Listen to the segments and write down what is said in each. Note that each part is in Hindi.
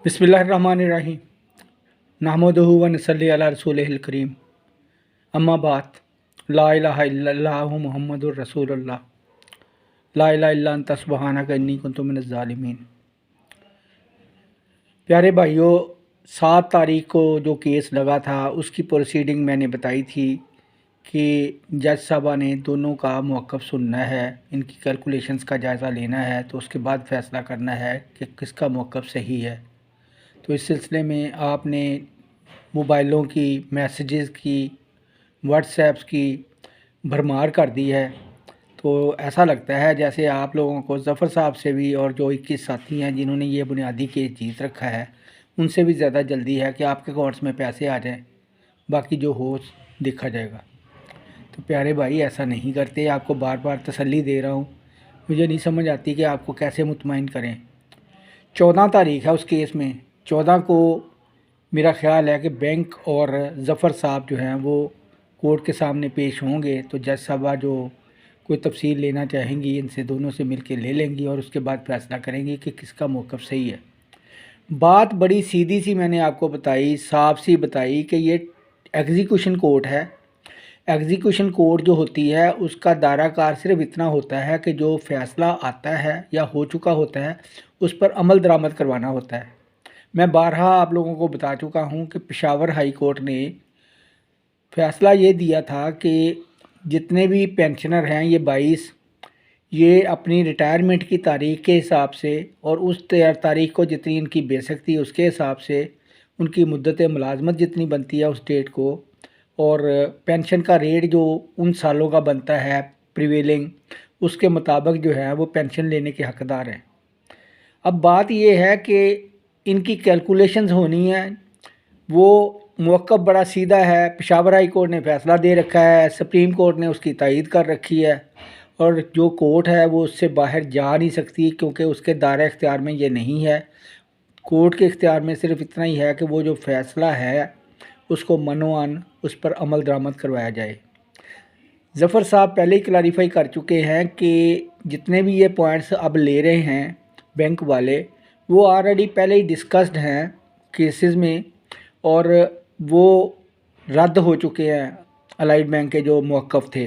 बिस्मिल्लाहिर्रहमानिर्रहीम नहमदुहु व नसल्ली अला रसूलिहिल करीम अम्मा बाद ला इलाहा इल्लल्लाहु मुहम्मदुर रसूलुल्लाह ला इलाहा इल्ला अंता सुब्हानका इन्नी कुन्तु मिनज़ ज़ालिमीन। प्यारे भाइयों, 7 तारीख को जो केस लगा था उसकी प्रोसीडिंग मैंने बताई थी कि जज साहबा ने दोनों का मौक़िफ़ सुनना है, इनकी कैलकुलेशंस का जायज़ा लेना है, तो उसके बाद फ़ैसला करना है कि किसका मौक़िफ़ सही है। तो इस सिलसिले में आपने मोबाइलों की, मैसेजेस की, व्हाट्सएप्स की भरमार कर दी है। तो ऐसा लगता है जैसे आप लोगों को ज़फ़र साहब से भी और जो 21 साथी हैं जिन्होंने ये बुनियादी केस जीत रखा है, उनसे भी ज़्यादा जल्दी है कि आपके अकाउंट्स में पैसे आ जाएं, बाकी जो हो देखा जाएगा। तो प्यारे भाई, ऐसा नहीं करते। आपको बार बार तसल्ली दे रहा हूँ, मुझे नहीं समझ आती कि आपको कैसे मुतमईन करें। 14 तारीख है उस केस में। 14 को मेरा ख़्याल है कि बैंक और ज़फ़र साहब जो हैं वो कोर्ट के सामने पेश होंगे। तो जज साहबा जो कोई तफसील लेना चाहेंगी इनसे दोनों से मिल के ले लेंगी और उसके बाद फ़ैसला करेंगी कि किसका मौक़िफ़ सही है। बात बड़ी सीधी सी मैंने आपको बताई, साफ सी बताई कि ये एग्जीक्यूशन कोर्ट है। एग्जीक्यूशन कोर्ट जो होती है उसका दायरा कार सिर्फ इतना होता है कि जो फ़ैसला आता है या हो चुका होता है उस पर अमल दरामद करवाना होता है। मैं बारहा आप लोगों को बता चुका हूँ कि पेशावर हाई कोर्ट ने फ़ैसला ये दिया था कि जितने भी पेंशनर हैं ये 22, ये अपनी रिटायरमेंट की तारीख़ के हिसाब से और उस तारीख़ को जितनी इनकी बेसिक थी उसके हिसाब से उनकी मुद्दत मुलाजमत जितनी बनती है उस डेट को, और पेंशन का रेट जो उन सालों का बनता है प्रिवेलिंग, उसके मुताबिक जो है वो पेंशन लेने के हकदार हैं। अब बात ये है कि इनकी कैलकुलेशंस होनी है। वो मौक़िफ़ बड़ा सीधा है। पेशावर हाई कोर्ट ने फ़ैसला दे रखा है, सुप्रीम कोर्ट ने उसकी तायीद कर रखी है और जो कोर्ट है वो उससे बाहर जा नहीं सकती क्योंकि उसके दायरे इख्तियार में ये नहीं है। कोर्ट के इख्तियार में सिर्फ इतना ही है कि वो जो फ़ैसला है उसको मनोअन उस पर अमल दरामद करवाया जाए। ज़फ़र साहब पहले ही क्लैरिफाई कर चुके हैं कि जितने भी ये पॉइंट्स अब ले रहे हैं बैंक वाले, वो ऑलरेडी पहले ही डिस्कस्ड हैं केसेस में और वो रद्द हो चुके हैं अलाइड बैंक के जो मौक़िफ़ थे।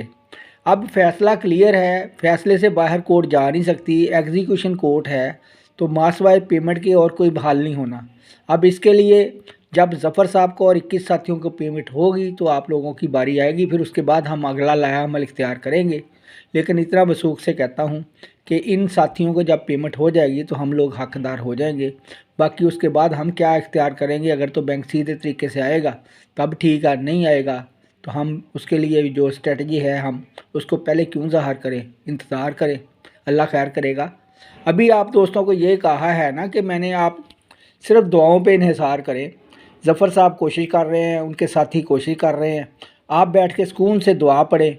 अब फ़ैसला क्लियर है, फ़ैसले से बाहर कोर्ट जा नहीं सकती। एग्जीक्यूशन कोर्ट है तो मासवाए पेमेंट की और कोई बहाल नहीं होना। अब इसके लिए जब ज़फ़र साहब को और 21 साथियों को पेमेंट होगी तो आप लोगों की बारी आएगी, फिर उसके बाद हम अगला लाया अमल इख्तियार करेंगे। लेकिन इतना वसूख से कहता हूँ कि इन साथियों को जब पेमेंट हो जाएगी तो हम लोग हकदार हो जाएंगे। बाकी उसके बाद हम क्या इख्तियार करेंगे, अगर तो बैंक सीधे तरीके से आएगा तब ठीक है, नहीं आएगा तो हम उसके लिए जो स्ट्रेटजी है हम उसको पहले क्यों ज़ाहिर करें, इंतज़ार करें, अल्लाह खैर करेगा। अभी आप दोस्तों को ये कहा है ना कि मैंने आप सिर्फ दुआओं पे इन्हिसार करें। ज़फ़र साहब कोशिश कर रहे हैं, उनके साथी कोशिश कर रहे हैं, आप बैठ के सुकून से दुआ पढ़ें,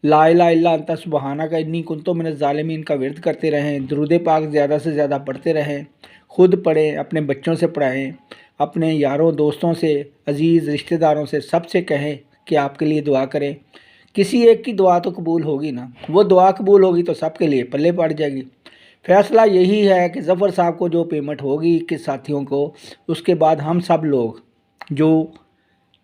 ला इलाहा इल्ला अंता सुब्हानका इन्नी कुन्तु मिनज़ ज़ालिमीन का विर्द करते रहें, दुरूद पाक ज़्यादा से ज़्यादा पढ़ते रहें, ख़ुद पढ़ें, अपने बच्चों से पढ़ाएं, अपने यारों दोस्तों से, अज़ीज़ रिश्तेदारों से, सबसे कहें कि आपके लिए दुआ करें। किसी एक की दुआ तो कबूल होगी ना, वो दुआ कबूल होगी तो सबके लिए पल्ले पड़ जाएगी। फ़ैसला यही है कि ज़फ़र साहब को जो पेमेंट होगी 21 साथियों को, उसके बाद हम सब लोग जो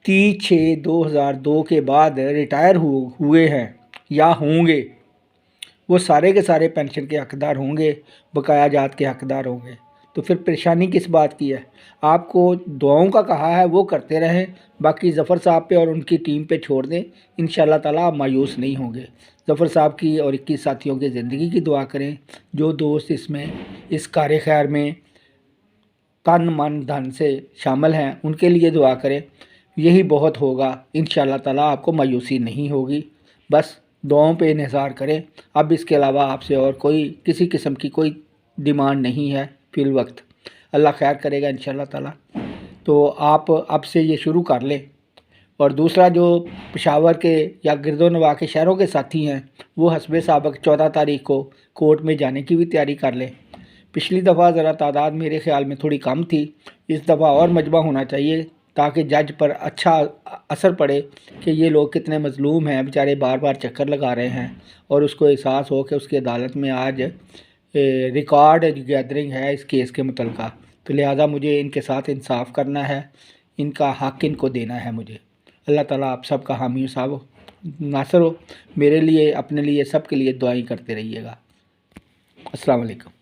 30/6/2002 के बाद रिटायर हुए हैं या होंगे, वो सारे के सारे पेंशन के हकदार होंगे, बकाया जात के हकदार होंगे। तो फिर परेशानी किस बात की है? आपको दुआओं का कहा है वो करते रहें, बाकी ज़फ़र साहब पे और उनकी टीम पे छोड़ दें। इंशाअल्लाह ताला आप मायूस नहीं होंगे। ज़फ़र साहब की और 21 साथियों की ज़िंदगी की दुआ करें। जो दोस्त इसमें इस कार खैर में तन मन धन से शामिल हैं उनके लिए दुआ करें, यही बहुत होगा। इंशाअल्लाह ताला आपको मायूसी नहीं होगी। बस दुआओं पे इन्हिसार करें। अब इसके अलावा आपसे और कोई किसी किस्म की कोई डिमांड नहीं है फ़िल वक्त। अल्लाह खैर करेगा इंशाअल्लाह ताला। तो आप अब से ये शुरू कर लें। और दूसरा, जो पेशावर के या गिरदोनवा के शहरों के साथी हैं वो हस्बे साबिक़ 14 तारीख को कोर्ट में जाने की भी तैयारी कर लें। पिछली दफ़ा ज़रा तादाद मेरे ख़्याल में थोड़ी कम थी, इस दफ़ा और मजबा होना चाहिए ताकि जज पर अच्छा असर पड़े कि ये लोग कितने मज़लूम हैं, बेचारे बार बार चक्कर लगा रहे हैं और उसको एहसास हो कि उसकी अदालत में आज रिकॉर्ड गैदरिंग है इस केस के मुतल्लिक़, तो लिहाजा मुझे इनके साथ इंसाफ करना है, इनका हक़ इनको देना है मुझे। अल्लाह ताला आप सब का हामी साहब नासर हो। मेरे लिए, अपने लिए, सब के लिए दुआएं करते रहिएगा। अस्सलाम वालेकुम।